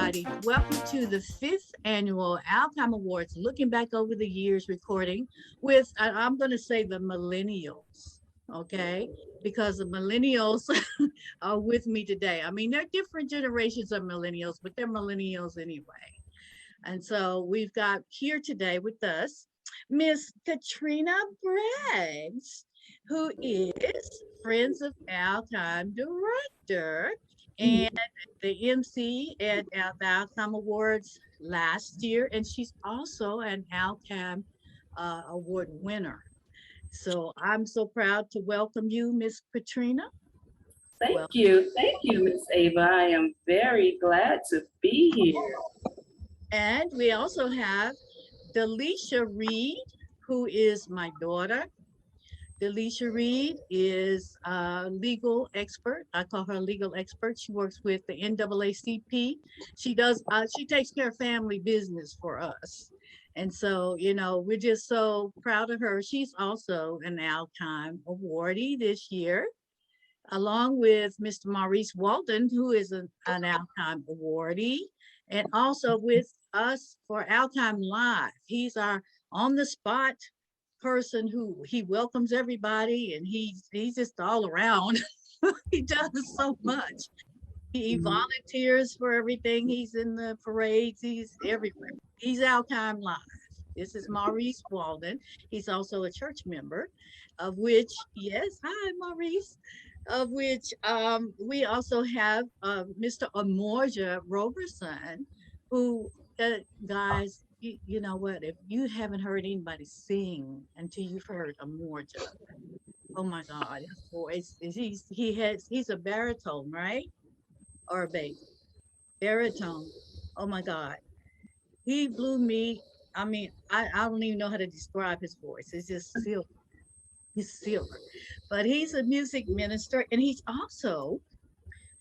everybody. Welcome to the fifth annual ALCAM Awards, looking back over the years recording with, I'm going to say the millennials, okay? Because the millennials are with me today. I mean, they're different generations of millennials, but they're millennials anyway. And so we've got here today with us Miss Katrina Braggs, who is Friends of ALCAM Director and the MC at the ALCAM Awards last year, and she's also an ALCAM Award winner. So I'm so proud to welcome you, Miss Katrina. Thank Well, you. Thank you, Miss Ava. I am very glad to be here. and we also have Delicia Reed, who is my daughter. Delicia Reed is a legal expert. I call her a legal expert. She works with the NAACP. She takes care of family business for us. And so, we're just so proud of her. She's also an ALCAM awardee this year, along with Mr. Maurice Walton, who is an ALCAM awardee, and also with us for ALCAM Live. He's our on the spot person who he welcomes everybody, and he's just all around. He does so much. He volunteers for everything. He's in the parades. He's everywhere. He's ALCAM Live. This is Maurice Walden. He's also a church member, of which, yes, hi, Maurice, of which we also have Mr. Emorja Roberson, who, guys, you know what? If you haven't heard anybody sing until you've heard Emorja, oh my God, his voice is he's a baritone, right? Or a bass, baritone. Oh my God, he blew me. I mean, I don't even know how to describe his voice. It's just silver. He's silver, but he's a music minister, and he's also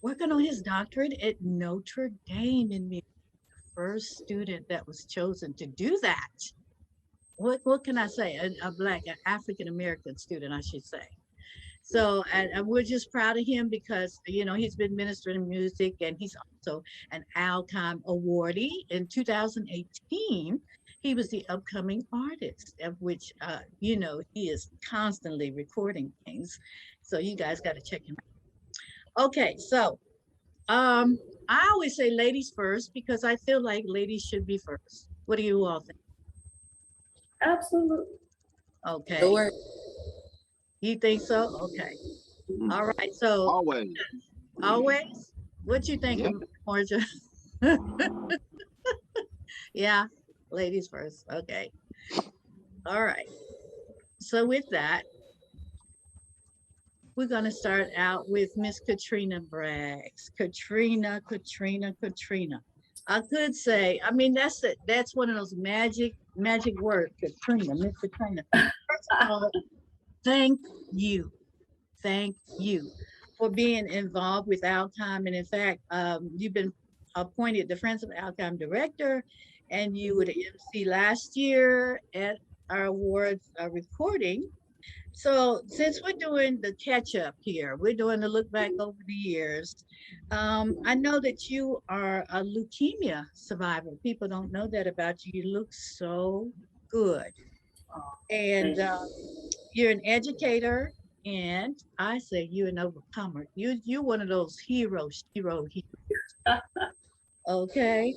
working on his doctorate at Notre Dame in music. First student that was chosen to do that. What can I say? A black, an African American student, I should say. So, and we're just proud of him because he's been ministering in music, and he's also an ALCAM awardee. In 2018, he was the upcoming artist, of which he is constantly recording things. So you guys got to check him out. Okay, so I always say ladies first because I feel like ladies should be first. What do you all think? Absolutely. Okay. Sure. You think so? Okay. All right. So Always. always, what you think, Yep. Marja? Yeah, ladies first. Okay. All right. So with that, we're gonna start out with Miss Katrina Braggs. Katrina. I could say, I mean, that's one of those magic words, Katrina, Miss Katrina. First of all, thank you. Thank you for being involved with ALCAM. And in fact, you've been appointed the Friends of ALCAM Director, and you were the MC last year at our awards recording. So since we're doing the catch up here, we're doing the look back over the years. I know that you are a leukemia survivor. People don't know that about you. You look so good. And you're an educator, and I say you're an overcomer. You're one of those heroes. Okay.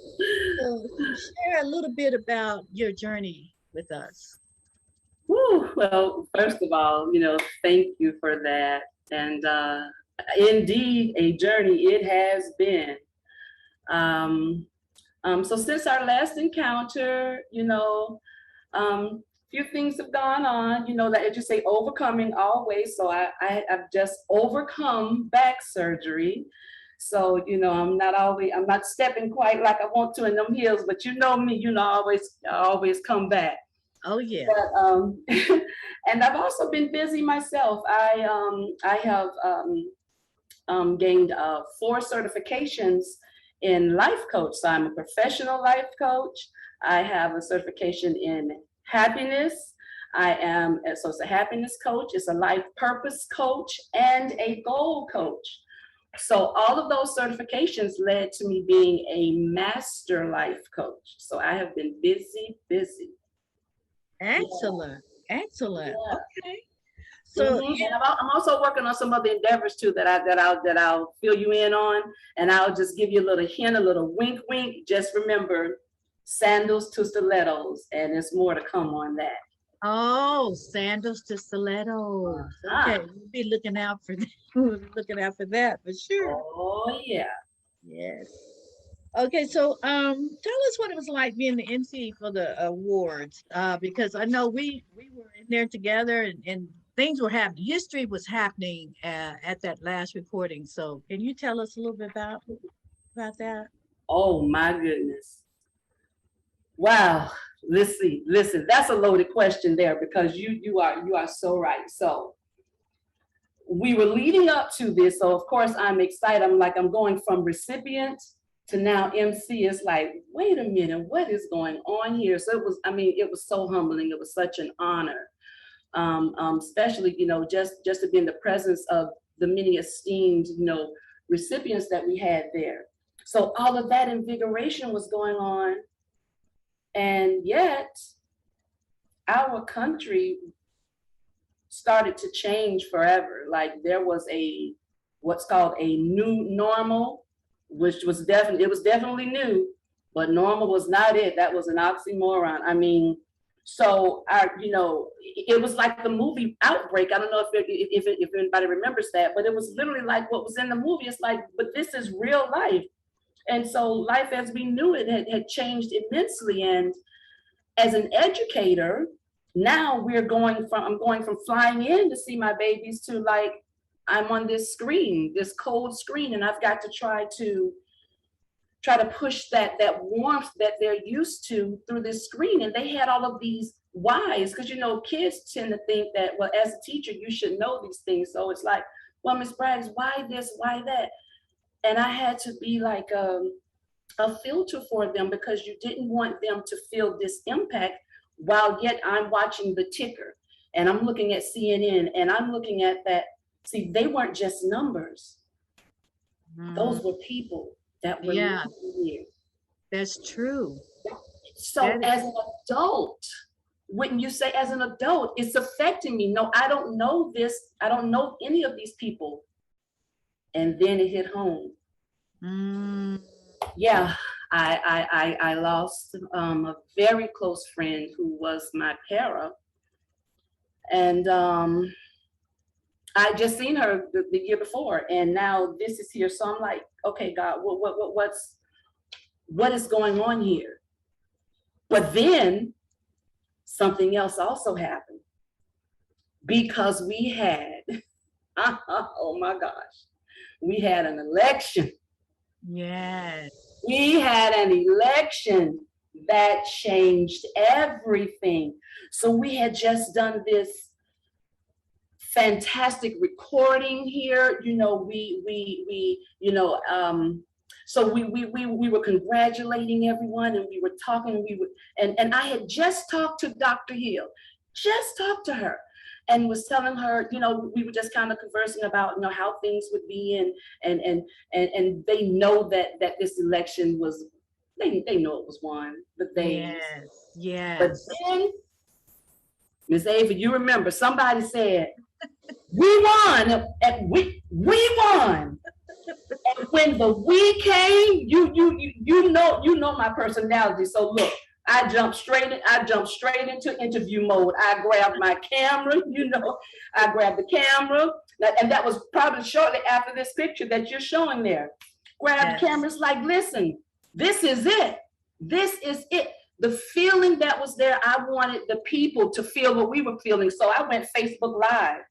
So share a little bit about your journey with us. Well, first of all, thank you for that. And indeed, a journey it has been. So since our last encounter, few things have gone on, that as you say, overcoming always. So I've just overcome back surgery. So, I'm not stepping quite like I want to in them hills, but you know me, I always come back. Oh yeah. But, and I've also been busy myself. I have gained 4 certifications in life coach. So I'm a professional life coach. I have a certification in happiness. So it's a happiness coach, it's a life purpose coach, and a goal coach. So all of those certifications led to me being a master life coach. So I have been busy, busy. Excellent. Yeah. Excellent. Yeah. Okay. So And I'm also working on some other endeavors too that I'll fill you in on, and I'll just give you a little hint, a little wink, wink. Just remember, sandals to stilettos, and there's more to come on that. oh, sandals to stilettos. Okay, we'll be looking out for that. We'll be looking out for that for sure. Oh yeah. Yes. Okay, so tell us what it was like being the MC for the awards. Because I know we were in there together and things were happening. History was happening at that last recording. So can you tell us a little bit about that? Oh my goodness. Wow. Listen, that's a loaded question there because you are so right. So we were leading up to this. So of course I'm excited. I'm going from recipient to now MC. It's like, wait a minute, what is going on here? So it was so humbling. It was such an honor. Especially, just to be in the presence of the many esteemed, recipients that we had there. So all of that invigoration was going on. And yet our country started to change forever. Like there was what's called a new normal, which was definitely new, but normal was not it. That was an oxymoron. I mean, so it was like the movie Outbreak. I don't know if anybody remembers that, but it was literally like what was in the movie. It's like, but this is real life. And so life as we knew it had changed immensely. And as an educator, now I'm going from flying in to see my babies to like, I'm on this screen, this cold screen, and I've got to try to push that warmth that they're used to through this screen. And they had all of these whys, because kids tend to think that, well, as a teacher, you should know these things. So it's like, well, Miss Braggs, why this, why that? And I had to be like a filter for them, because you didn't want them to feel this impact while yet I'm watching the ticker and I'm looking at CNN and I'm looking at that. See, they weren't just numbers. Those were people that were here. That's true. So as an adult, wouldn't you say as an adult, it's affecting me? No, I don't know this. I don't know any of these people. And then it hit home. Yeah, I lost a very close friend who was my para. And I just seen her the year before, and now this is here. So I'm like, okay, God, what is going on here? But then something else also happened, because we had, oh my gosh, we had an election. Yes. We had an election that changed everything. So we had just done this fantastic recording here. So we were congratulating everyone, and we were talking. And I had just talked to Dr. Hill, just talked to her, and was telling her, we were just kind of conversing about, how things would be, and they know that this election was, they know it was won, but yes. But then, Ms. Ava, you remember somebody said, we won, and we won. And when the we came, you know my personality. So look, I jumped straight into interview mode. I grabbed my camera, I grabbed the camera, and that was probably shortly after this picture that you're showing there. Grabbed the cameras, like, listen, this is it. This is it. The feeling that was there, I wanted the people to feel what we were feeling. So I went Facebook Live.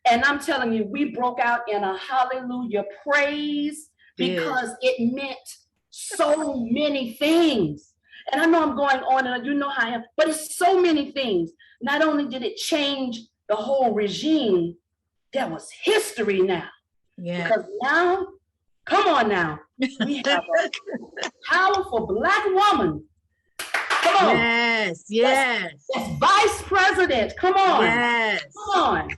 And I'm telling you, we broke out in a hallelujah praise, because it meant so many things. And I know I'm going on, and you know how I am, but it's so many things. Not only did it change the whole regime, there was history now. Yeah. Because now, come on now, we have a powerful Black woman. Come on. Yes. That's vice president. Come on. Yes. Come on.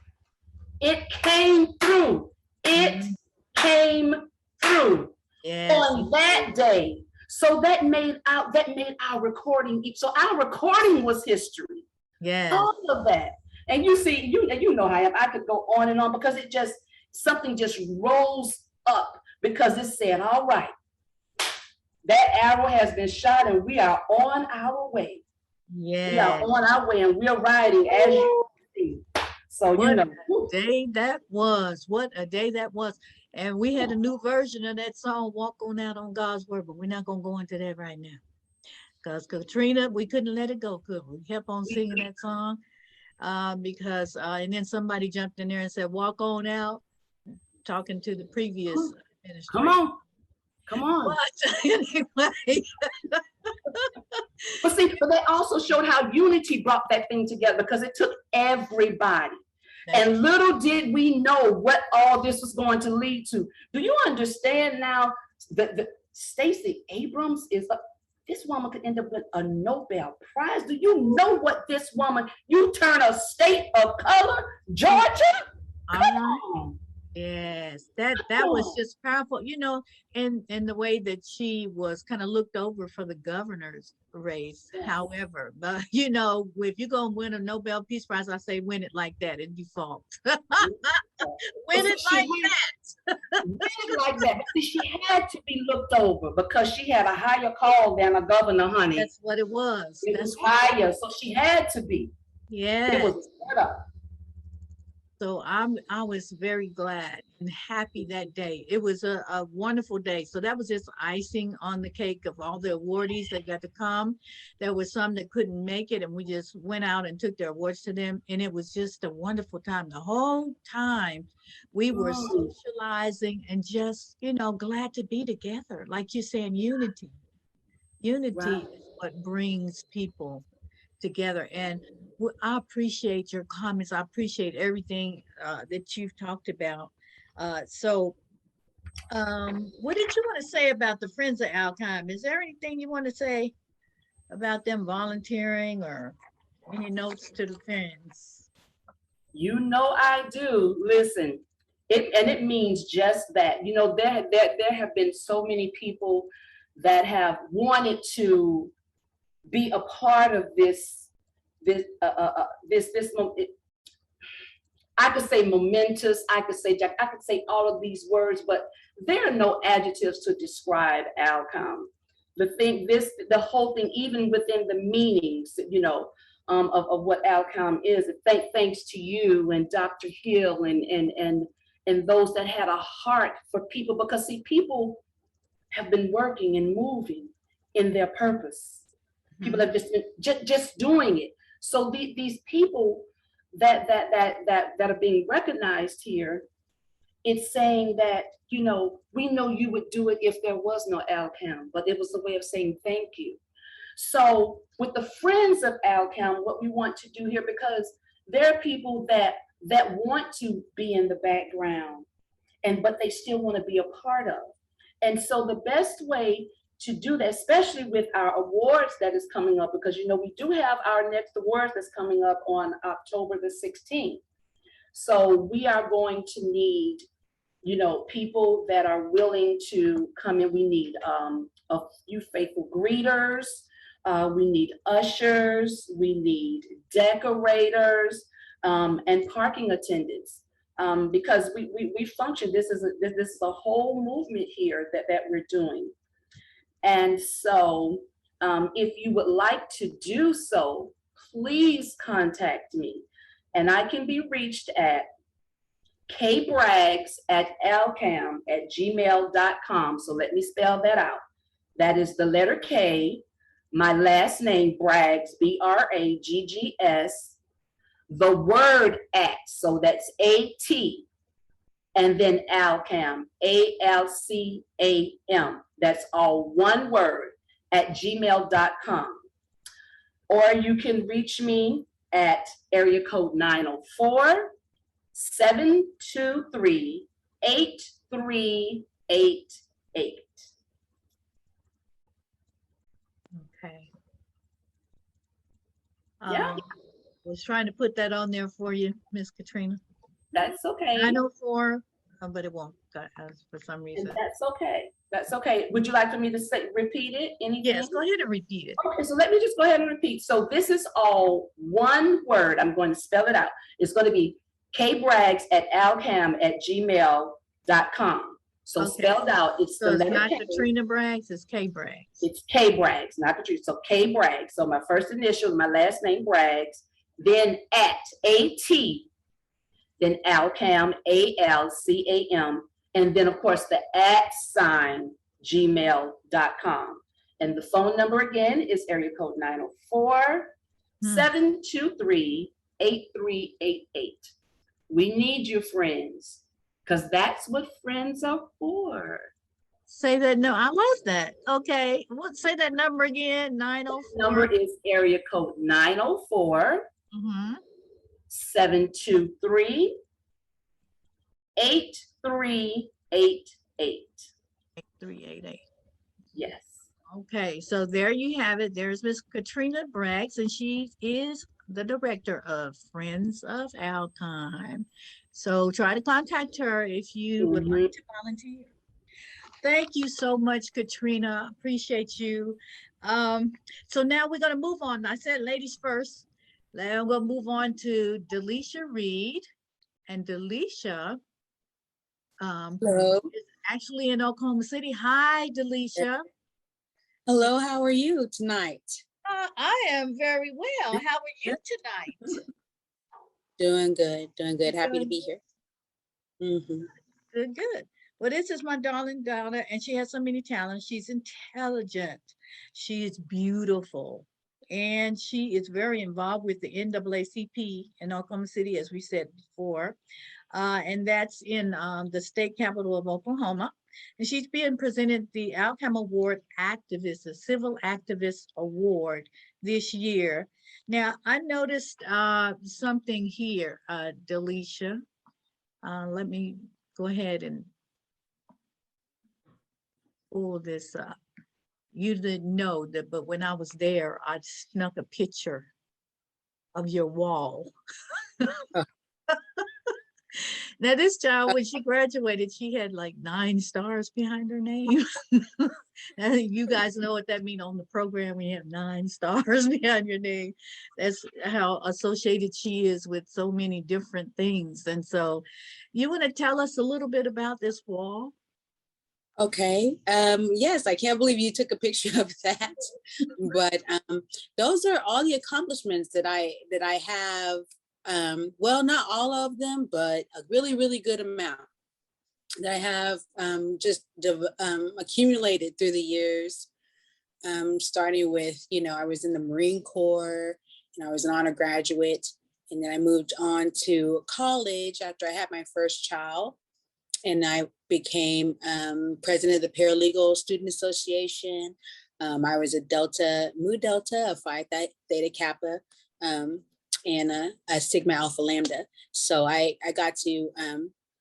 It came through. It came through Yes. on that day. So that made our recording. So our recording was history. Yes. All of that. And you see, you know how I could go on and on because it just, something just rose up because it said, all right, that arrow has been shot and we are on our way. Yeah. We are on our way and we're riding, as you see. So, what you know. a day that was. What a day that was. And we had a new version of that song, Walk On Out on God's Word, but we're not going to go into that right now. Because Katrina, we couldn't let it go, could we? We kept on singing that song because, and then somebody jumped in there and said, walk on out, talking to the previous administration. Come on. But anyway. But see, but they also showed how unity brought that thing together because it took everybody. And little did we know what all this was going to lead to. Do you understand now that Stacey Abrams is this woman could end up with a Nobel Prize? Do you know what this woman, you turn a state of color, Georgia? Come on. Yes, that was just powerful, you know, and the way that she was kind of looked over for the governor's race. Yes. However, but you know, if you're gonna win a Nobel Peace Prize, I say win it like that in default. Win it like that. Win it like that. See, she had to be looked over because she had a higher call than a governor, honey. That's what it was. It was higher, so she had to be. Yeah. It was set up. So I was very glad and happy that day. It was a wonderful day. So that was just icing on the cake of all the awardees that got to come. There were some that couldn't make it, and we just went out and took their awards to them. And it was just a wonderful time. The whole time we were socializing and just, you know, glad to be together. Like you're saying, unity. Unity is what brings people together. And I appreciate your comments. I appreciate everything that you've talked about. So what did you want to say about the Friends of ALCAM? Is there anything you want to say about them volunteering or any notes to the friends? You know I do. Listen, it means just that. You know, there have been so many people that have wanted to be a part of this I could say momentous, I could say Jack, I could say all of these words, but there are no adjectives to describe ALCAM. The whole thing, even within the meanings, you know, of what ALCAM is. Thanks to you and Dr. Hill and those that had a heart for people, because see, people have been working and moving in their purpose. People have just been just doing it. So these people that are being recognized here, it's saying that, you know, we know you would do it if there was no ALCAM, but it was a way of saying thank you. So with the Friends of ALCAM, what we want to do here, because there are people that want to be in the background, but they still want to be a part of. And so the best way to do that, especially with our awards that is coming up, because, you know, we do have our next awards that's coming up on October the 16th. So we are going to need, you know, people that are willing to come in. We need a few faithful greeters. We need ushers. We need decorators and parking attendants. Because we function, this is a whole movement here that we're doing. And so if you would like to do so, please contact me. And I can be reached at kbraggs@alcam@gmail.com. So let me spell that out. That is the letter K, my last name, Braggs, BRAGGS, the word at, so that's AT, and then ALCAM, ALCAM. That's all one word, @gmail.com. Or you can reach me at area code 904-723-8388. Okay. Yeah. I was trying to put that on there for you, Miss Katrina. That's okay. 904, but it won't. for some And reason. that's okay. That's okay. Would you like for me to repeat it? Yes, Anything? go ahead and repeat it. Okay, so let me just go ahead and repeat. So this is all one word. I'm going to spell it out. It's going to be kbraggs@alcam@gmail.com. So Okay. spelled out, it's So the it's letter not K. Katrina Braggs, it's K Braggs. It's K Braggs, not Katrina. So K Braggs. So my first initial, my last name Braggs, then at AT, then ALCAM, ALCAM, and then of course the @ gmail.com. And the phone number again is area code 904-723-8388. We need you, friends, because that's what friends are for. Say that. No, I lost that. Okay. What? Say that number again. 904. Number is area code 904 723 8388. 388. Yes. Okay, so there you have it. There's Miss Katrina Braggs, and she is the director of Friends of ALCAM. So try to contact her if you would like to volunteer. Thank you so much, Katrina. Appreciate you. So now we're going to move on. I said ladies first. Now we'll move on to Delicia Reed. And Delicia Hello. is actually in Oklahoma City. Hi, Delicia. Hello, how are you tonight? I am very well. How are you tonight? Doing good, doing good. Happy to Doing be here. Mm-hmm. good, good. Well, this is my darling daughter, and she has so many talents. She's intelligent. She is beautiful. And she is very involved with the NAACP in Oklahoma City, as we said before. And that's in the state capital of Oklahoma. And she's being presented the ALCAM Award Activist, the Civil Activist Award this year. Now, I noticed something here, Delicia. Let me go ahead and pull this up. You didn't know that, but when I was there, I snuck a picture of your wall. Now, this child, when she graduated, she had like 9 stars behind her name. And you guys know what that means on the program. We have 9 stars behind your name. That's how associated she is with so many different things. And so, you want to tell us a little bit about this wall? Okay. Yes, I can't believe you took a picture of that. But those are all the accomplishments that I have. Well, not all of them, but a really, really good amount that I have just accumulated through the years. Starting with, I was in the Marine Corps and I was an honor graduate. And then I moved on to college after I had my first child. And I became president of the Paralegal Student Association. I was a Mu Delta, a Phi Theta Kappa, and a Sigma Alpha Lambda. So I got to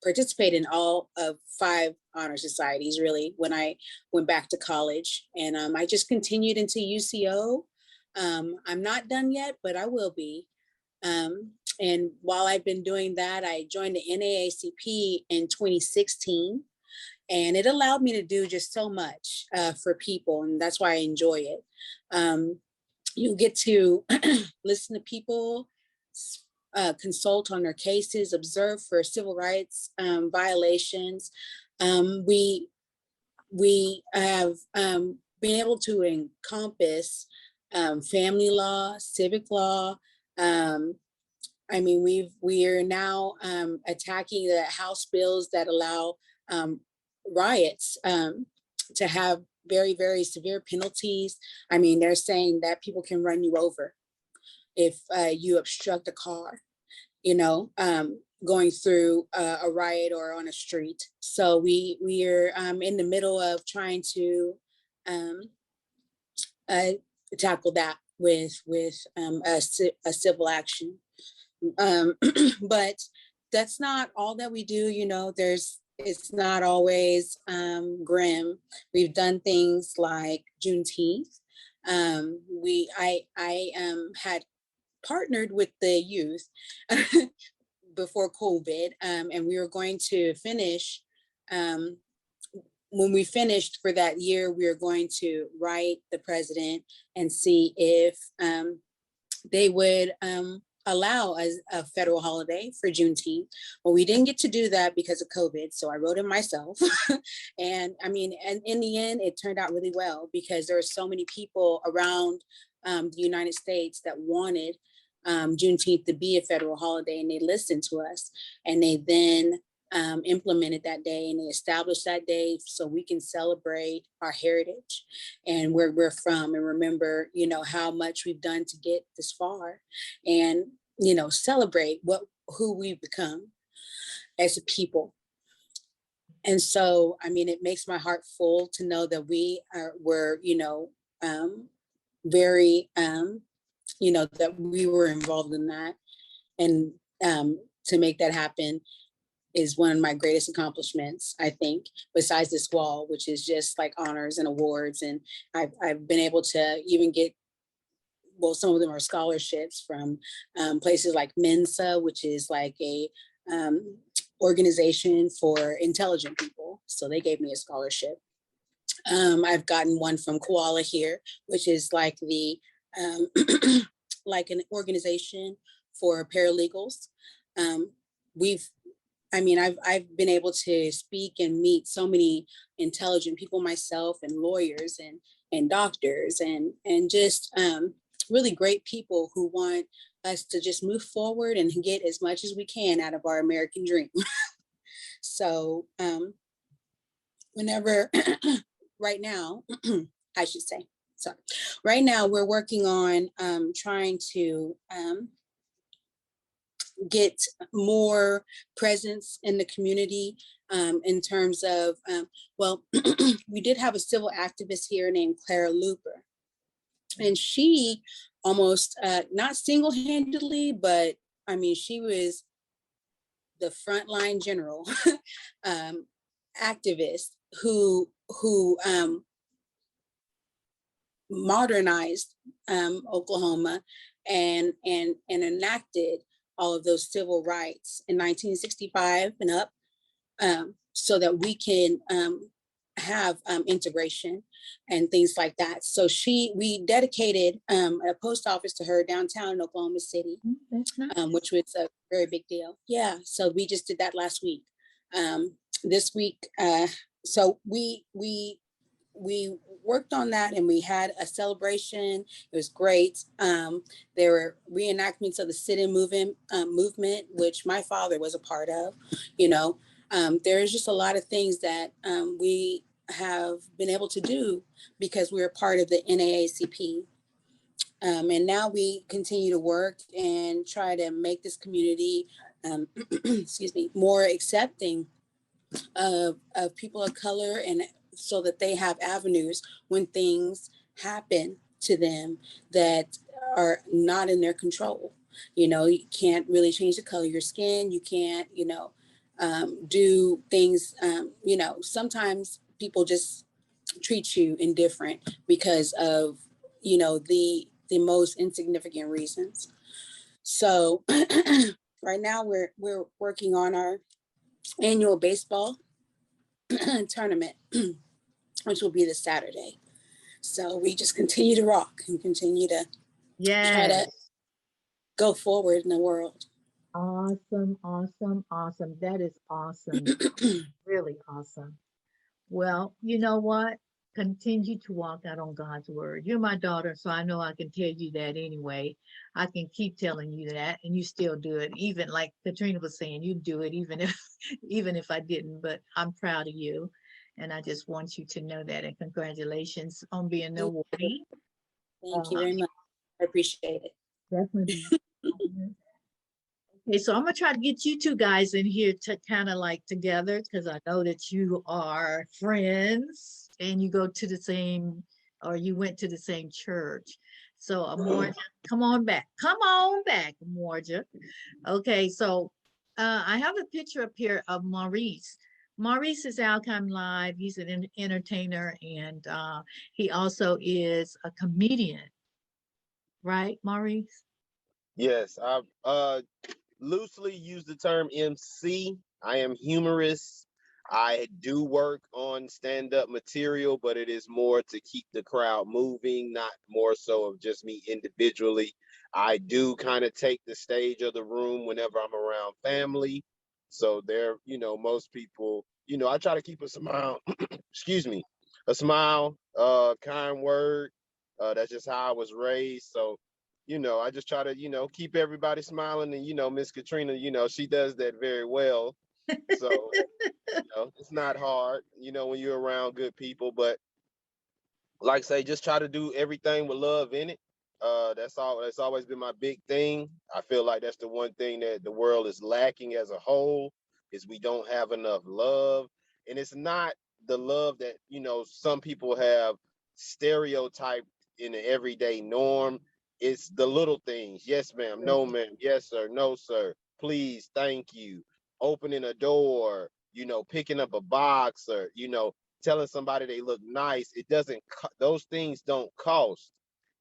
participate in all of 5 honor societies, really, when I went back to college. And I just continued into UCO. I'm not done yet, but I will be. And while I've been doing that, I joined the NAACP in 2016, and it allowed me to do just so much for people, and that's why I enjoy it. You get to listen to people, consult on their cases, observe for civil rights violations. We have been able to encompass family law, civic law. We are now attacking the House bills that allow riots to have very, very severe penalties. They're saying that people can run you over if you obstruct a car, going through a riot or on a street. So we are in the middle of trying to tackle that with a civil action. But that's not all that we do. It's not always grim. We've done things like Juneteenth. I had partnered with the youth before COVID, and we were going to finish when we finished for that year, we were going to write the president and see if they would allow a federal holiday for Juneteenth. Well, we didn't get to do that because of COVID, so I wrote it myself. And I mean, and in the end, it turned out really well because there were so many people around the United States that wanted Juneteenth to be a federal holiday, and they listened to us, and they then implemented that day, and they established that day so we can celebrate our heritage and where we're from, and remember, you know, how much we've done to get this far, and, you know, celebrate who we've become as a people. And so, I mean, it makes my heart full to know that we're, you know, very, you know, that we were involved in that, and to make that happen is one of my greatest accomplishments, I think, besides this wall, which is just like honors and awards. And I've been able to even get, well, some of them are scholarships from places like Mensa, which is like a organization for intelligent people. So they gave me a scholarship. I've gotten one from Koala here, which is like the like an organization for paralegals. I've been able to speak and meet so many intelligent people myself, and lawyers and doctors and just really great people who want us to just move forward and get as much as we can out of our American dream. So whenever, right now, I should say, sorry, right now we're working on trying to get more presence in the community in terms of, well, we did have a civil activist here named Clara Looper. And she almost, not single-handedly, but I mean, she was the frontline general activist who modernized Oklahoma and enacted all of those civil rights in 1965 and up, so that we can have integration and things like that. So we dedicated a post office to her downtown in Oklahoma City, which was a very big deal. Yeah, so we just did that last week. This week, so we worked on that, and we had a celebration. It was great. There were reenactments of the sit-in movement, which my father was a part of. You know, there's just a lot of things that we have been able to do because we're part of the NAACP. And now we continue to work and try to make this community, excuse me, more accepting of people of color, and so that they have avenues when things happen to them that are not in their control. You know, you can't really change the color of your skin. You can't, you know, do things, you know, sometimes people just treat you indifferent because of, you know, the most insignificant reasons. So right now we're working on our annual baseball tournament, which will be this Saturday. So we just continue to rock and continue to try to go forward in the world. Awesome, awesome, awesome. That is awesome. Really awesome. Well, you know what? Continue to walk out on God's word. You're my daughter, so I know I can tell you that anyway. I can keep telling you that, and you still do it. Even like Katrina was saying, you do it even if even if I didn't. But I'm proud of you, and I just want you to know that. And congratulations on being an awardee. Thank you very much. I appreciate it. Definitely. Okay, so I'm gonna try to get you two guys in here to kind of like together, because I know that you are friends and you go to the same, or you went to the same church. So Emorja, come on back. Come on back, Emorja. Okay, so I have a picture up here of Maurice. Maurice is ALCAM Live. He's an entertainer, and he also is a comedian. Right, Maurice? Yes, I loosely use the term MC. I am humorous. I do work on stand-up material, but it is more to keep the crowd moving, not more so of just me individually. I do kind of take the stage of the room whenever I'm around family. So there, most people, I try to keep a smile, excuse me, a smile, kind word. That's just how I was raised. So, I just try to, keep everybody smiling. And, Miss Katrina, she does that very well. So it's not hard, when you're around good people, but like I say, just try to do everything with love in it. That's all. That's always been my big thing. I feel like that's the one thing that the world is lacking as a whole is we don't have enough love, and it's not the love that some people have stereotyped in the everyday norm. It's the little things. Yes, ma'am. No, ma'am. Yes, sir. No, sir. Please. Thank you. Opening a door. Picking up a box, or telling somebody they look nice. It doesn't, those things don't cost.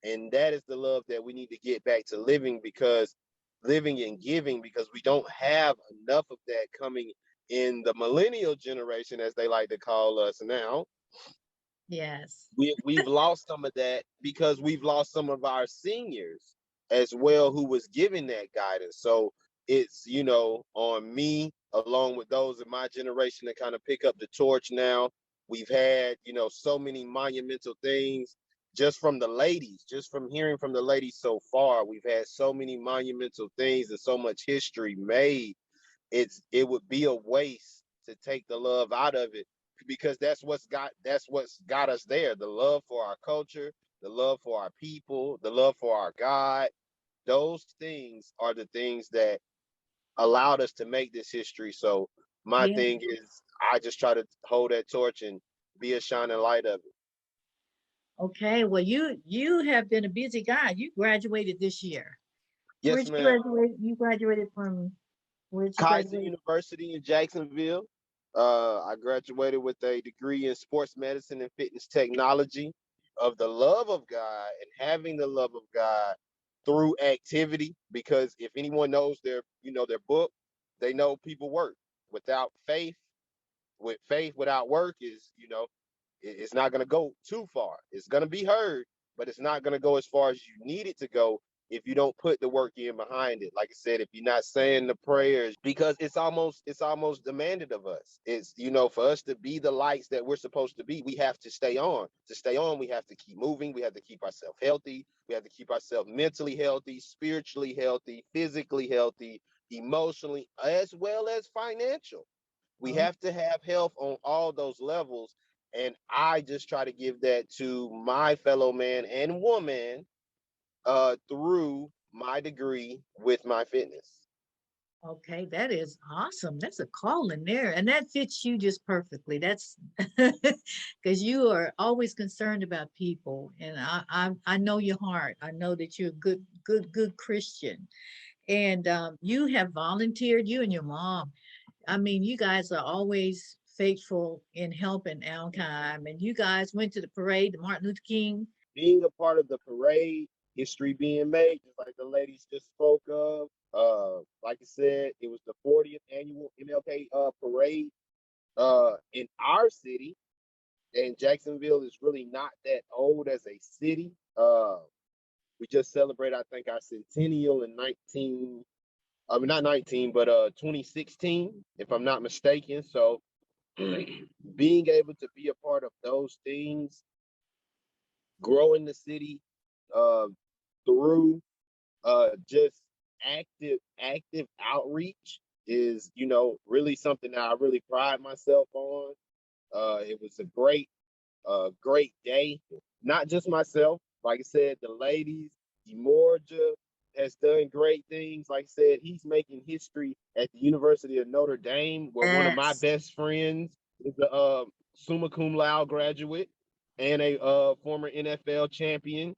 And that is the love that we need to get back to living and giving, because we don't have enough of that coming in the millennial generation, as they like to call us now. Yes. We've lost some of that because we've lost some of our seniors as well who was giving that guidance. So it's, on me along with those in my generation to kind of pick up the torch now. We've had, so many monumental things just from the ladies, just from hearing from the ladies so far. We've had so many monumental things and so much history made. It would be a waste to take the love out of it, because that's what's got us there. The love for our culture, the love for our people, the love for our God. Those things are the things that allowed us to make this history. So my Yeah. thing is, I just try to hold that torch and be a shining light of it. Okay. Well, you have been a busy guy. You graduated this year. Yes, Where'd you ma'am. graduate? You graduated from where'd you Kaiser graduate? University in Jacksonville. I graduated with a degree in sports medicine and fitness technology. Of the love of God and having the love of God through activity, because if anyone knows their book, they know people work. Without faith, without work is, it's not going to go too far. It's going to be heard, but it's not going to go as far as you need it to go if you don't put the work in behind it. Like I said, if you're not saying the prayers, because it's almost demanded of us. It's, for us to be the lights that we're supposed to be, we have to stay on. To stay on, we have to keep moving. We have to keep ourselves healthy. We have to keep ourselves mentally healthy, spiritually healthy, physically healthy, emotionally, as well as financial. We Oh, have to have health on all those levels. And I just try to give that to my fellow man and woman through my degree with my fitness. okay. That is awesome. That's a call in there. And that fits you just perfectly. That's because you are always concerned about people. And I know your heart. I know that you're a good Christian. And you have volunteered, you and your mom. I mean, you guys are always faithful in helping ALCAM, and you guys went to the parade, the Martin Luther King. Being a part of the parade, history being made, just like the ladies just spoke of. Like I said, it was the 40th annual MLK parade in our city. And Jacksonville is really not that old as a city. We just celebrated, I think, our centennial in 19, I mean, not 19, but 2016, if I'm not mistaken. So being able to be a part of those things, growing the city uh, through just active outreach is, really something that I really pride myself on. It was a great day. Not just myself, like I said, the ladies, Emorja has done great things. Like I said, he's making history at the University of Notre Dame, where one of my Yes. best friends is a summa cum laude graduate and a former NFL champion.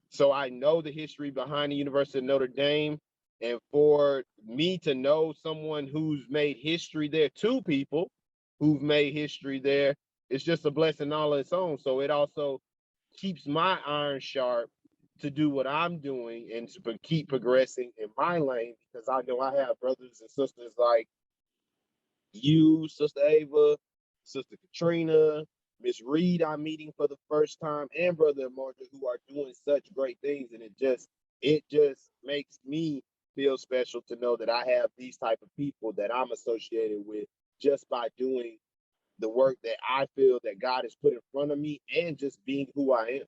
So I know the history behind the University of Notre Dame. And for me to know someone who's made history there, two people who've made history there, it's just a blessing all on its own. So it also keeps my iron sharp to do what I'm doing and to keep progressing in my lane, because I know I have brothers and sisters like you, Sister Ava, Sister Katrina, Miss Reed, I'm meeting for the first time, and Brother Emorja, who are doing such great things. And it just makes me feel special to know that I have these type of people that I'm associated with just by doing the work that I feel that God has put in front of me and just being who I am.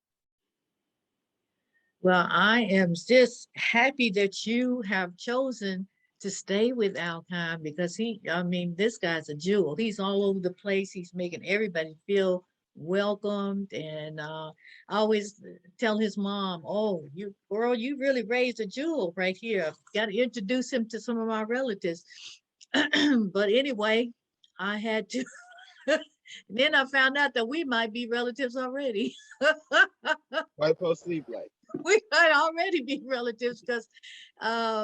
Well, I am just happy that you have chosen to stay with ALCAM because I mean, this guy's a jewel. He's all over the place. He's making everybody feel welcomed. And I always tell his mom, oh, you girl, you really raised a jewel right here. Got to introduce him to some of my relatives. But anyway, I had to. Then I found out that we might be relatives already. Right post sleep like. We might already be relatives because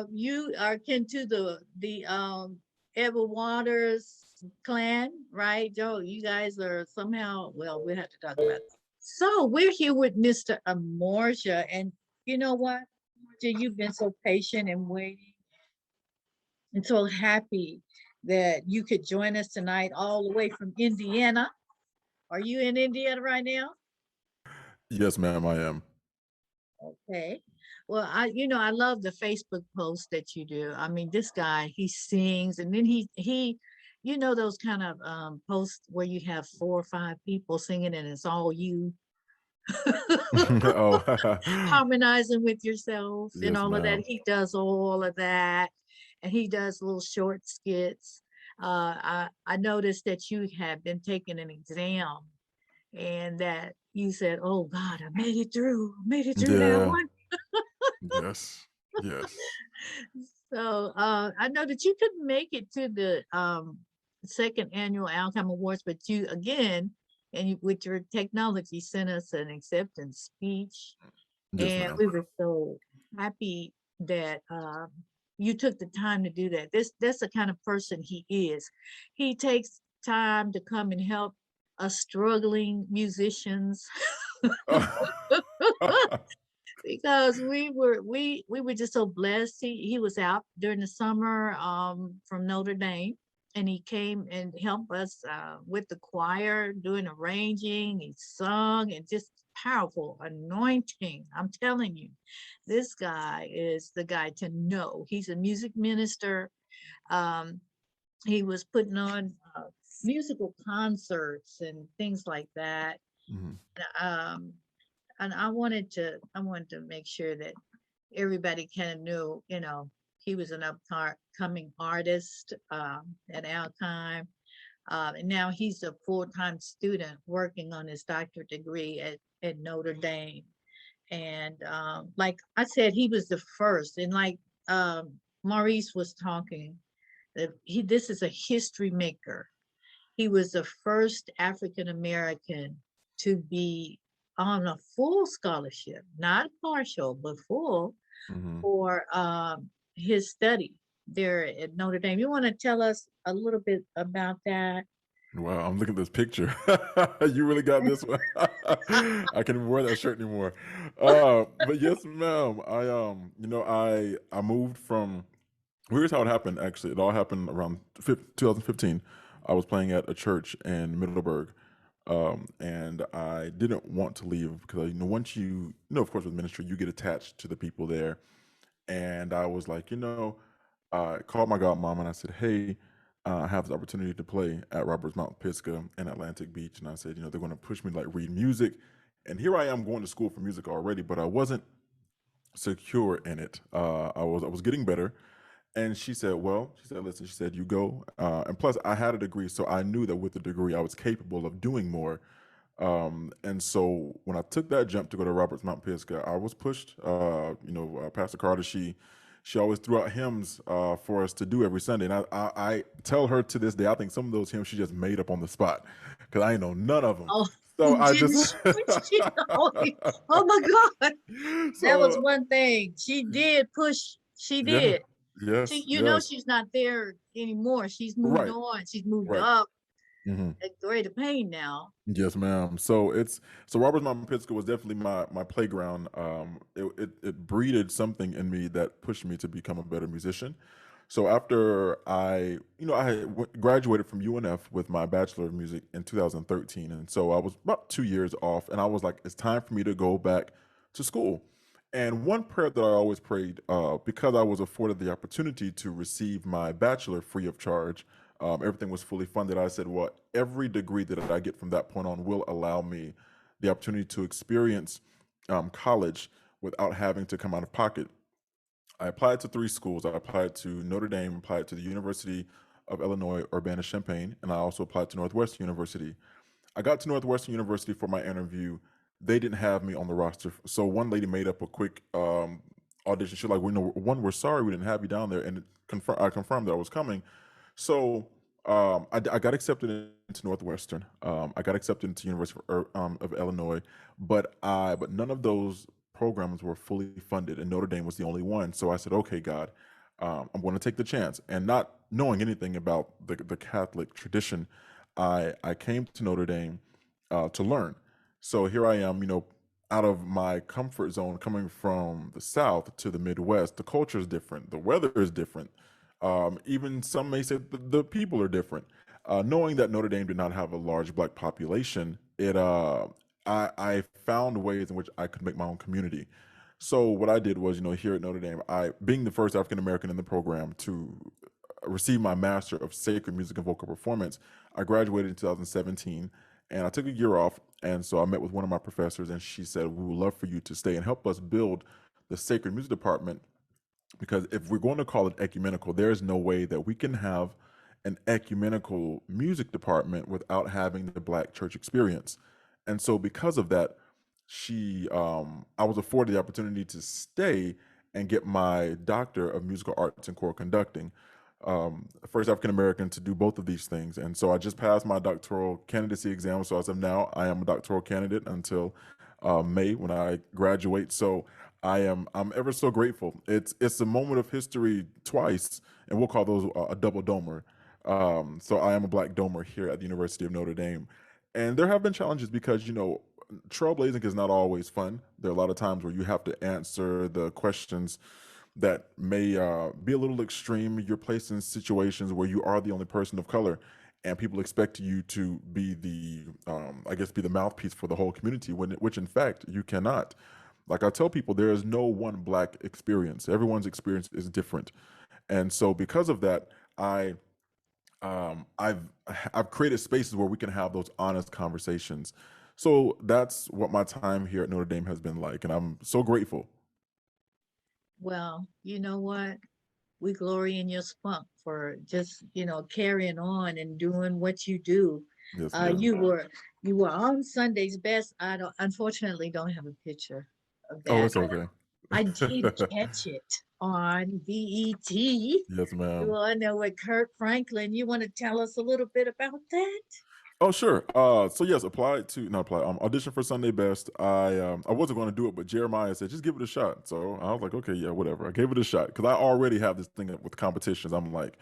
you are kin to the Ava Waters clan, right, Joe? You guys are somehow, well, we have to talk about it. So we're here with Mr. Emorja, and you know what, Emorja, you've been so patient and waiting, and so happy that you could join us tonight, all the way from Indiana. Are you in Indiana right now? Yes, ma'am, I am. Okay. Well, I love the Facebook post that you do. I mean, this guy, he sings, and then those kind of posts where you have 4 or 5 people singing and it's all you Oh, harmonizing with yourself and yes, all of that. ma'am. He does all of that, and he does little short skits. I noticed that you have been taking an exam and that you said, "Oh God, I made it through that Yeah, one." yes, yes. So I know that you couldn't make it to the second annual ALCAM Awards, but you again, and with your technology, sent us an acceptance speech, Yes, and ma'am. we were so happy that you took the time to do that. That's the kind of person he is. He takes time to come and help us struggling musicians because we were just so blessed. He was out during the summer from Notre Dame, and he came and helped us with the choir doing arranging. He sung and just powerful anointing. I'm telling you, this guy is the guy to know. He's a music minister. Um, he was putting on musical concerts and things like that. Mhm. Um, and I wanted to make sure that everybody kind of knew, he was an upcoming artist at our time. And now he's a full-time student working on his doctorate degree at Notre Dame. And like I said, he was the first. And like Maurice was talking, that this is a history maker. He was the first African American to be on a full scholarship, not partial, but full Mhm. for his study there at Notre Dame. You want to tell us a little bit about that? Wow, I'm looking at this picture. You really got this one. I can't even wear that shirt anymore. But yes, ma'am. I moved from. Here's how it happened. Actually, it all happened around 2015. I was playing at a church in Middleburg, and I didn't want to leave because once of course, with ministry, you get attached to the people there. And I was like, I called my godmom and I said, hey, I have the opportunity to play at Roberts Mount Pisgah in Atlantic Beach. And I said, they're going to push me to like read music. And here I am going to school for music already, but I wasn't secure in it. I was getting better. And she said, listen, she said, you go. And plus, I had a degree, so I knew that with the degree, I was capable of doing more. And so when I took that jump to go to Roberts Mount Pisgah, I was pushed. Pastor Carter, she always threw out hymns for us to do every Sunday. And I tell her to this day, I think some of those hymns she just made up on the spot because I ain't know none of them. Oh, So I didn't just she know it? Oh my God. That was so one thing. She did push. She yeah, did. yes, yes, She's not there anymore. She's moved right, on. She's moved right. up Hmm. at Greater Pain now. Yes, ma'am. So Roberts Mountain Pit School was definitely my playground. It breeded something in me that pushed me to become a better musician. So after I had graduated from UNF with my Bachelor of Music in 2013. And so I was about 2 years off, and I was like, it's time for me to go back to school. And one prayer that I always prayed, because I was afforded the opportunity to receive my bachelor free of charge, everything was fully funded. I said, well, every degree that I get from that point on will allow me the opportunity to experience college without having to come out of pocket. I applied to three schools. I applied to Notre Dame, applied to the University of Illinois Urbana-Champaign, and I also applied to Northwestern University. I got to Northwestern University for my interview. They didn't have me on the roster. So one lady made up a quick audition. She's like, one, we're sorry we didn't have you down there. And I confirmed that I was coming. So I got accepted into Northwestern. I got accepted into University of Illinois, but none of those programs were fully funded, and Notre Dame was the only one. So I said, okay, God, I'm going to take the chance. And not knowing anything about the Catholic tradition, I came to Notre Dame to learn. So here I am, out of my comfort zone, coming from the South to the Midwest. The culture is different. The weather is different. Even some may say the people are different. Knowing that Notre Dame did not have a large Black population, I found ways in which I could make my own community. So what I did was, here at Notre Dame, I being the first African American in the program to receive my Master of Sacred Music and Vocal Performance, I graduated in 2017, and I took a year off. And so I met with one of my professors, and she said, we would love for you to stay and help us build the Sacred Music Department, because if we're going to call it ecumenical, there's no way that we can have an ecumenical music department without having the Black church experience. And so because of that, I was afforded the opportunity to stay and get my Doctor of Musical Arts in Choral Conducting, first African American to do both of these things. And so I just passed my doctoral candidacy exam. So as of now, I am a doctoral candidate until May, when I graduate. So I'm ever so grateful. It's a moment of history twice, and we'll call those a double domer. So I am a Black domer here at the University of Notre Dame. And there have been challenges because, trailblazing is not always fun. There are a lot of times where you have to answer the questions that may be a little extreme. You're placed in situations where you are the only person of color, and people expect you to be be the mouthpiece for the whole community, which in fact you cannot. Like I tell people, there is no one Black experience. Everyone's experience is different, and so because of that, I've created spaces where we can have those honest conversations. So that's what my time here at Notre Dame has been like, and I'm so grateful. Well, you know what? We glory in your spunk for just, carrying on and doing what you do. Yes, Uh, ma'am. you were you were on Sunday's Best. I don't unfortunately don't have a picture of Oh, that. it's okay. I did catch it on BET. Yes, You ma'am. all know with Kurt Franklin. You want to tell us a little bit about that? Oh, sure. So yes, not apply, audition for Sunday Best. I wasn't going to do it, but Jeremiah said, just give it a shot. So I was like, okay, yeah, whatever. I gave it a shot because I already have this thing with competitions. I'm like,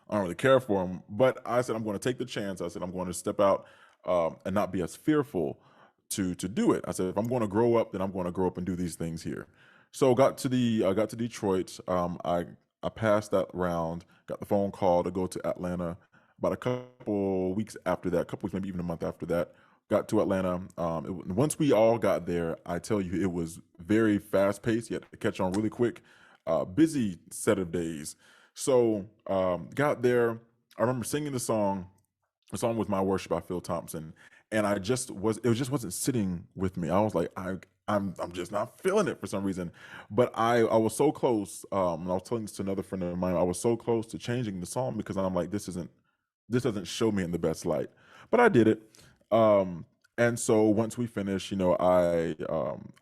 I don't really care for them, but I said, I'm going to take the chance. I said, I'm going to step out, and not be as fearful to do it. I said, if I'm going to grow up, then I'm going to grow up and do these things here. So I got to Detroit. I passed that round, got the phone call to go to Atlanta about a couple weeks after that, couple weeks, maybe even a month after that. Got to Atlanta. Once we all got there, I tell you, it was very fast paced. You had to catch on really quick. Busy set of days. So got there. I remember singing the song. The song was "My Worship" by Phil Thompson, and it just wasn't sitting with me. I was like, I'm just not feeling it for some reason. But I was so close. And I was telling this to another friend of mine. I was so close to changing the song because I'm like, this doesn't show me in the best light. But I did it. Um, and so once we finished, I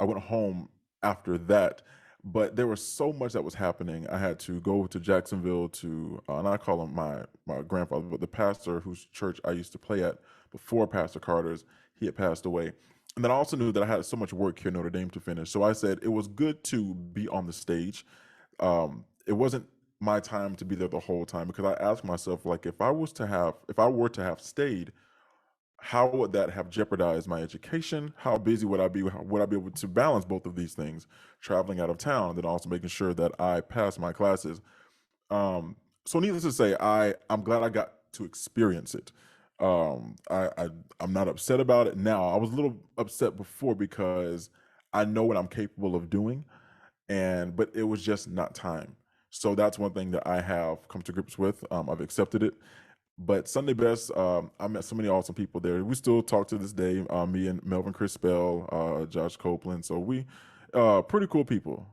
went home after that. But there was so much that was happening. I had to go to Jacksonville to, and I call him my grandfather, but the pastor whose church I used to play at before Pastor Carter's, he had passed away. And then I also knew that I had so much work here in Notre Dame to finish. So I said it was good to be on the stage. It wasn't my time to be there the whole time because I asked myself, like, if I were to have stayed, how would that have jeopardized my education? How busy would I be? Would I be able to balance both of these things, traveling out of town, and then also making sure that I pass my classes? So needless to say, I'm glad I got to experience it. I'm not upset about it now. I was a little upset before because I know what I'm capable of doing, and but it was just not time. So that's one thing that I have come to grips with. I've accepted it. But Sunday Best, I met so many awesome people there. We still talk to this day. Me and Melvin Crispell, Josh Copeland. So we, pretty cool people.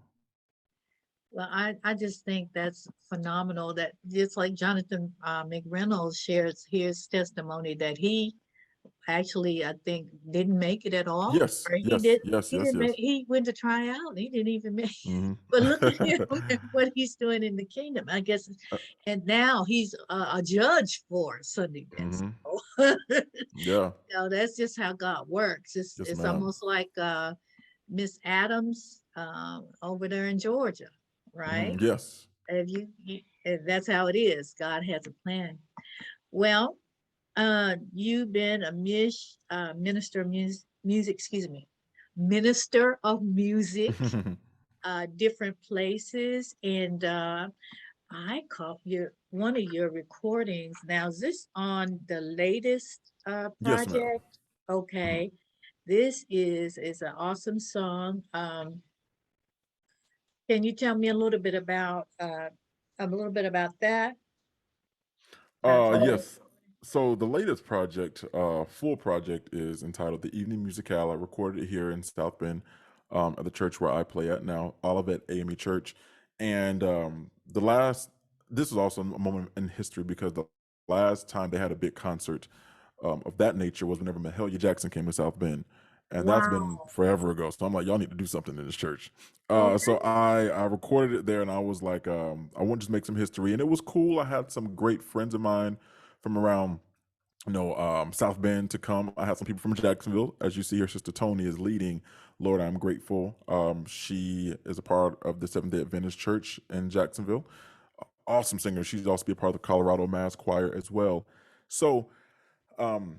Well, I just think that's phenomenal that just like Jonathan McReynolds shares his testimony that he actually, I think, didn't make it at all, Yes, or yes, yes, he yes, didn't make, yes. he went to try out, he didn't even make it. Hmm. But look at him and what he's doing in the kingdom, I guess. And now he's a judge for Sunday best. Hmm. So, Yeah. that's just how God works. It's Yes, it's ma'am. almost like Miss Adams over there in Georgia, Hmm. right? Yes. If if that's how it is. God has a plan. Well, you've been a minister of music, excuse me, minister of music, different places, and I caught your one of your recordings. Now, is this on the latest Yes, ma'am. project? Hmm. Okay, this is an awesome song. Can you tell me a little bit about that? How's that Yes. recording? So the latest project, full project, is entitled "The Evening Musicale." I recorded it here in South Bend, at the church where I play at now, Olivet AME Church. And the last, this is also a moment in history because the last time they had a big concert of that nature was whenever Mahalia Jackson came to South Bend, and that's been Wow. forever ago. So I'm like, y'all need to do something in this church. So Okay. I recorded it there, and I was like, I want to just make some history, and it was cool. I had some great friends of mine from around, South Bend to come. I had some people from Jacksonville. As you see, her sister Tony is leading Lord I'm Grateful. She is a part of the Seventh Day Adventist Church in Jacksonville. Awesome singer. She's also be a part of the Colorado Mass Choir as well. So, um,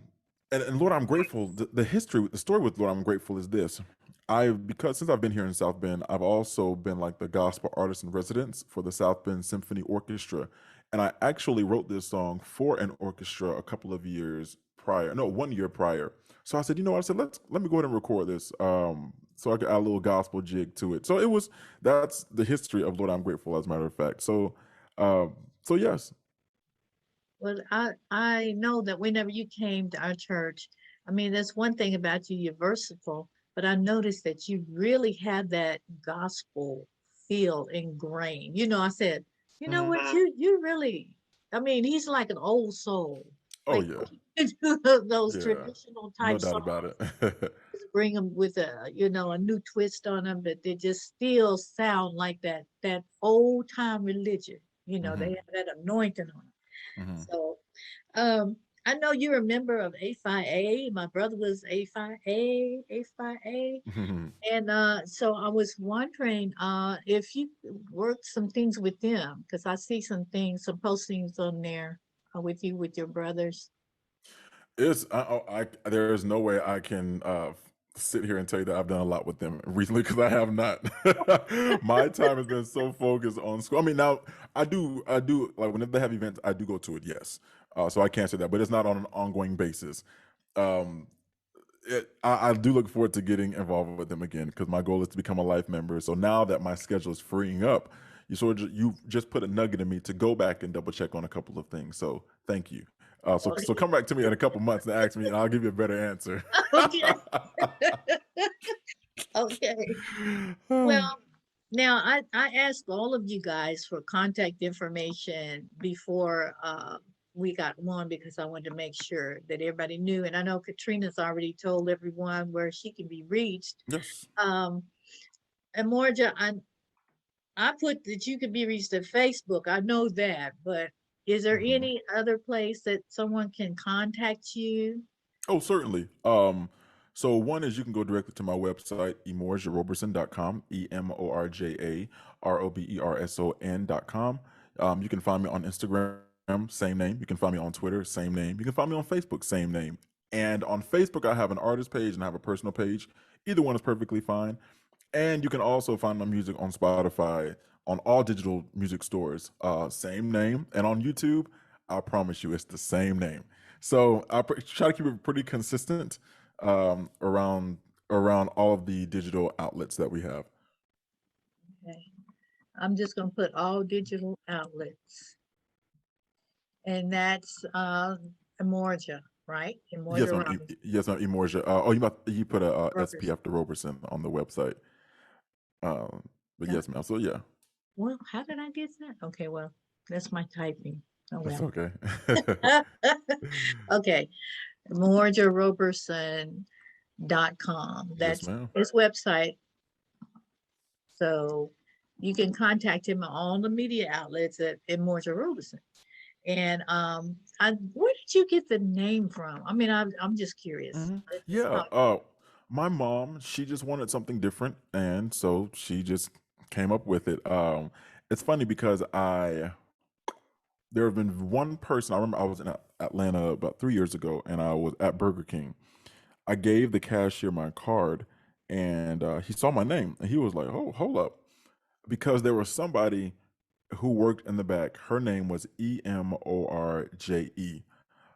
and Lord I'm Grateful, the story with Lord I'm Grateful is this. Because since I've been here in South Bend, I've also been like the gospel artist in residence for the South Bend Symphony Orchestra. And I actually wrote this song for an orchestra a couple of years prior, no, 1 year prior. So I said, you know what? I said, let me go ahead and record this. So I could add a little gospel jig to it. So that's the history of Lord I'm Grateful, as a matter of fact. So yes. Well, I know that whenever you came to our church, I mean, that's one thing about you, you're versatile, but I noticed that you really had that gospel feel ingrained. I said, you know what, you really, I mean, he's like an old soul. Oh Like yeah. you do those Yeah. traditional No type doubt about songs, it. just bring them with a new twist on them, but they just still sound like that old time religion. They Hmm. have that anointing on them. Hmm. So, um, I know you're a member of A5A. My brother was A5A, A5A. And so I was wondering if you worked some things with them, because I see some postings on there with you, with your brothers. There is no way I can sit here and tell you that I've done a lot with them recently because I have not. My time has been so focused on school. I mean, now I do like whenever they have events, I do go to it. Yes, so I can't say that, but it's not on an ongoing basis. Um, I do look forward to getting involved with them again because my goal is to become a life member. So now that my schedule is freeing up, you just put a nugget in me to go back and double check on a couple of things. So thank you. So come back to me in a couple months and ask me, and I'll give you a better answer. Okay. Okay. Well, now I asked all of you guys for contact information before we got one because I wanted to make sure that everybody knew. And I know Katrina's already told everyone where she can be reached. Yes. Um, and Morja, I put that you could be reached at Facebook. I know that, but is there Mhm. any other place that someone can contact you? Oh, certainly. So one is you can go directly to my website, emorjaroberson.com, EMORJAROBERSON.com. You can find me on Instagram, same name. You can find me on Twitter, same name. You can find me on Facebook, same name. And on Facebook, I have an artist page and I have a personal page. Either one is perfectly fine. And you can also find my music on Spotify on all digital music stores. Same name. And on YouTube, I promise you, it's the same name. So I try to keep it pretty consistent around all of the digital outlets that we have. Okay. I'm just going to put all digital outlets. And that's Emorja, right? Emorja Yes, ma'am. Robinson. Yes, ma'am. Emorja. You put a SP after Roberson on the website. But yes, ma'am. So yeah. Well, how did I get that? Okay, well, that's my typing. Oh, That's well. okay. Okay. MorjaRoberson.com. Yes, That's ma'am. his website. So you can contact him on all the media outlets at Emorja Roberson. And where did you get the name from? I mean, I'm just curious. Yeah. My mom, she just wanted something different, and so she just came up with it. It's funny because there have been one person. I remember I was in Atlanta about 3 years ago, and I was at Burger King. I gave the cashier my card, and he saw my name, and he was like, "Oh, hold up," because there was somebody who worked in the back. Her name was Emorje.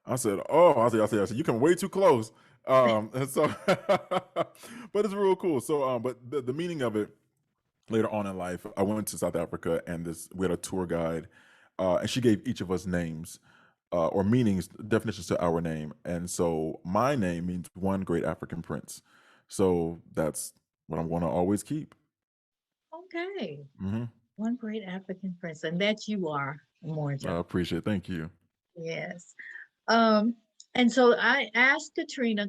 I said, "Oh," I said, "You come way too close." And so, but it's real cool. So, but the meaning of it later on in life, I went to South Africa, and we had a tour guide, and she gave each of us names or meanings, definitions to our name. And so, my name means one great African prince. So that's what I'm going to always keep. Okay. Mm-hmm. One great African prince, and that you are, Emorja. I appreciate it. Thank you. Yes. And so I asked Katrina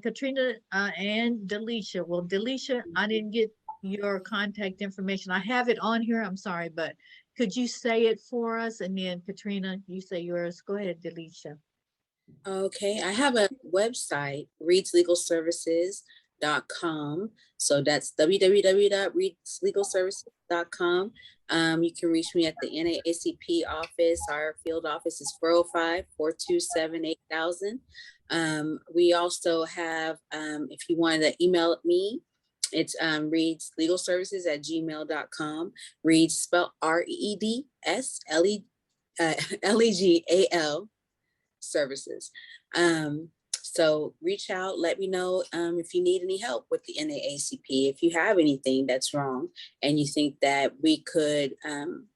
and Delicia. Well, Delicia, I didn't get your contact information. I have it on here. I'm sorry, but could you say it for us? And then Katrina, you say yours. Go ahead, Delicia. Okay, I have a website, reedslegalservices.com. So that's www.reedslegalservices.com. You can reach me at the NAACP office. Our field office is 405-427-8000. We also have, if you wanted to email me, it's reedslegalservices@gmail.com. Reeds spelled REEDSLEGAL services. So reach out, let me know if you need any help with the NAACP, if you have anything that's wrong and you think that we could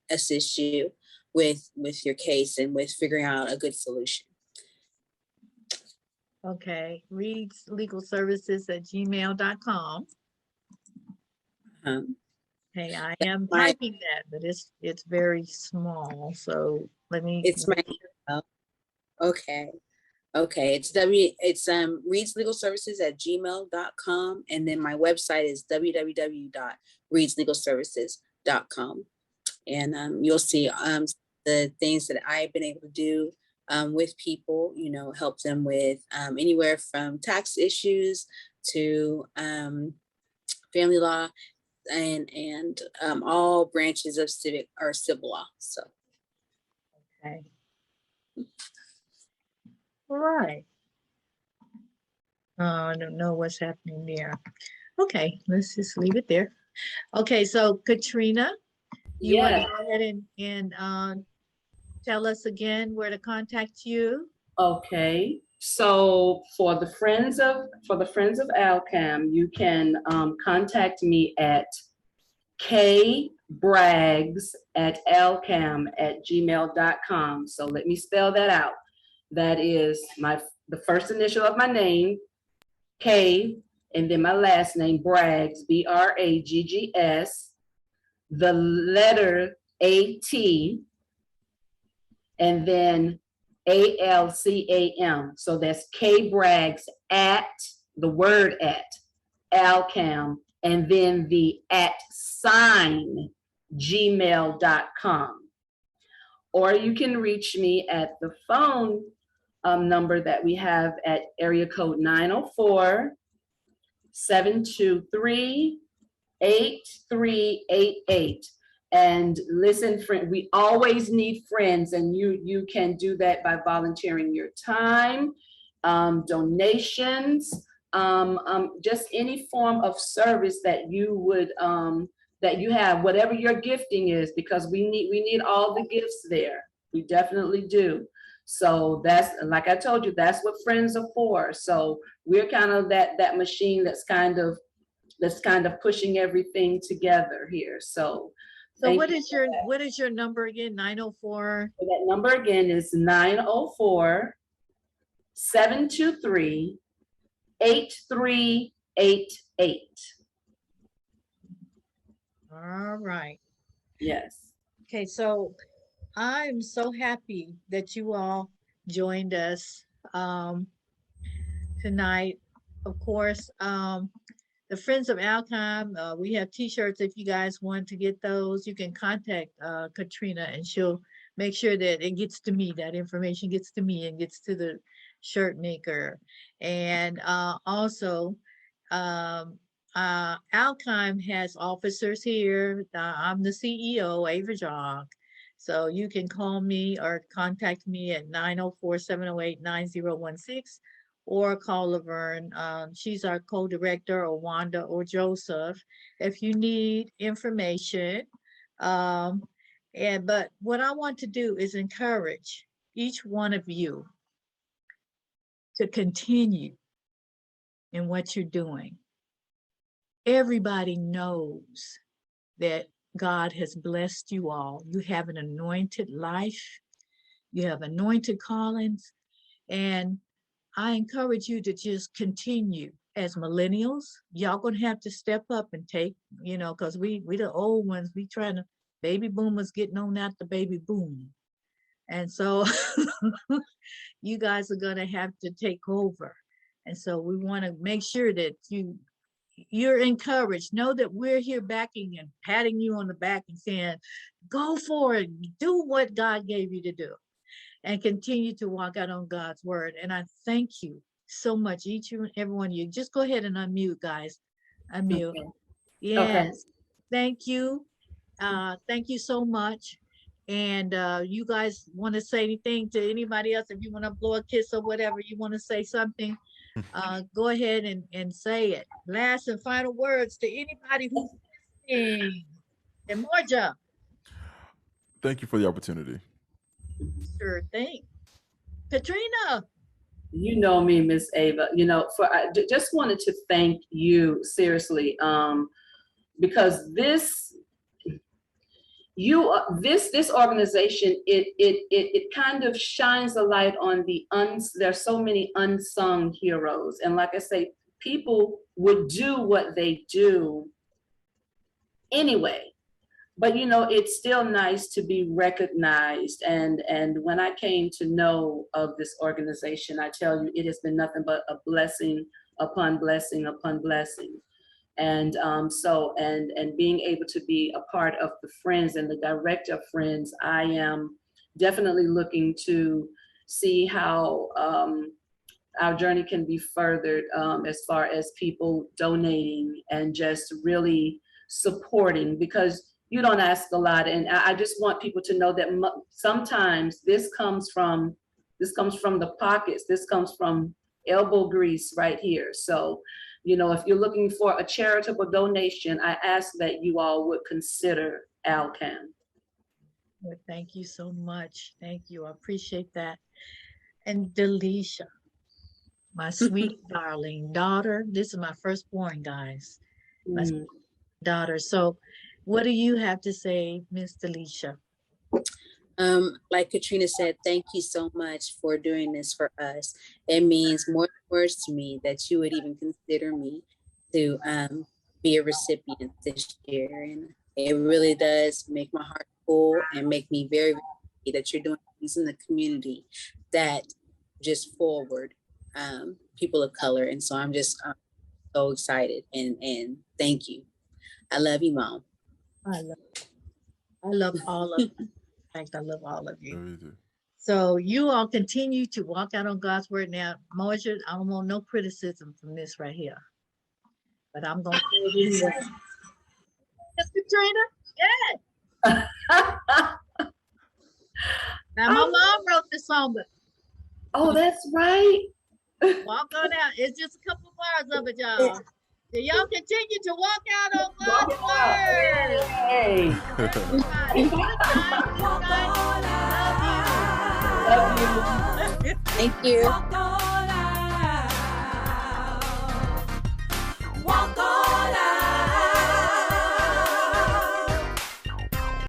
assist you with your case and with figuring out a good solution. Okay, reedslegalservices@gmail.com. Okay, I am typing that, but it's very small. So let me. It's my email. Okay. It's reedslegalservices@gmail.com. And then my website is www.reedslegalservices.com. And you'll see the things that I've been able to do with people, help them with anywhere from tax issues to family law and all branches of civic or civil law. So. Okay. All right. I don't know what's happening there. Okay, let's just leave it there. Okay, so Katrina, you want to go ahead and tell us again where to contact you? Okay, so for the friends of ALCAM, you can contact me at kbraggs@alcam@gmail.com. So let me spell that out. That is the first initial of my name, K, and then my last name, Braggs, BRAGGS, the letter AT, and then ALCAM. So that's kbraggs at the word at ALCAM, and then the @ gmail.com. Or you can reach me at the phone number that we have at area code 904-723-8388. And listen, friend, we always need friends, and you can do that by volunteering your time, donations, just any form of service that you would that you have, whatever your gifting is, because we need all the gifts there. We definitely do. So that's, like I told you, that's what friends are for. So we're kind of that machine that's kind of pushing everything together here. So what is your number again? 904. that number again is 904-723-8388. All right. Yes. Okay, so I'm so happy that you all joined us tonight. Of course, the Friends of ALCAM, we have t-shirts. If you guys want to get those, you can contact Katrina, and she'll make sure that it gets to me, that information gets to me and gets to the shirt maker. And also, ALCAM has officers here. I'm the CEO, Ava Jacques. So you can call me or contact me at 904-708-9016, or call Laverne. She's our co-director, or Wanda or Joseph, if you need information. But what I want to do is encourage each one of you to continue in what you're doing. Everybody knows that God has blessed you all. You have an anointed life. You have anointed callings. And I encourage you to just continue. As millennials, y'all gonna have to step up and take, because we the old ones, we trying to, baby boomers getting on out the baby boom. And so you guys are gonna have to take over. And so we want to make sure that you're encouraged. Know that we're here backing and patting you on the back and saying, go for it, do what God gave you to do, and continue to walk out on God's word. And I thank you so much, each and every one of you. Just go ahead and unmute, guys. Unmute. Okay. Yes. Okay. Thank you. Thank you so much. And you guys want to say anything to anybody else? If you want to blow a kiss or whatever, you want to say something, go ahead and say it. Last and final words to anybody who's listening. Emorja. Thank you for the opportunity. Sure thing. Katrina. You know me, Miss Ava. I just wanted to thank you seriously, because this organization, it kind of shines a light on there's so many unsung heroes. And like I say, people would do what they do anyway. But it's still nice to be recognized. And when I came to know of this organization, I tell you, it has been nothing but a blessing upon blessing upon blessing. And being able to be a part of the Friends and the director of Friends, I am definitely looking to see how our journey can be furthered, as far as people donating and just really supporting, because you don't ask a lot. And I just want people to know that sometimes this comes from the pockets. This comes from elbow grease right here. So, if you're looking for a charitable donation, I ask that you all would consider ALCAM. Well, thank you so much. Thank you. I appreciate that. And Delicia, my sweet darling daughter. This is my firstborn, guys. My daughter. So what do you have to say, Miss Delicia? Like Katrina said, thank you so much for doing this for us. It means more words to me that you would even consider me to be a recipient this year. And it really does make my heart full and make me very, very happy that you're doing things in the community that just forward people of color. And so I'm just so excited and thank you. I love you, Mom. I love all of you. In fact, I love all of you. Oh, you do. So you all continue to walk out on God's word. Now, Moisha, I don't want no criticism from this right here. But I'm going to say this. Katrina? Yeah. Now, my mom wrote this song, but oh, that's right. walk on out. It's just a couple bars of it, y'all. So y'all continue to walk out on Walk God's it out. word. Hey. Everybody, good night, good night. Love you. Love you. Thank you. Walk on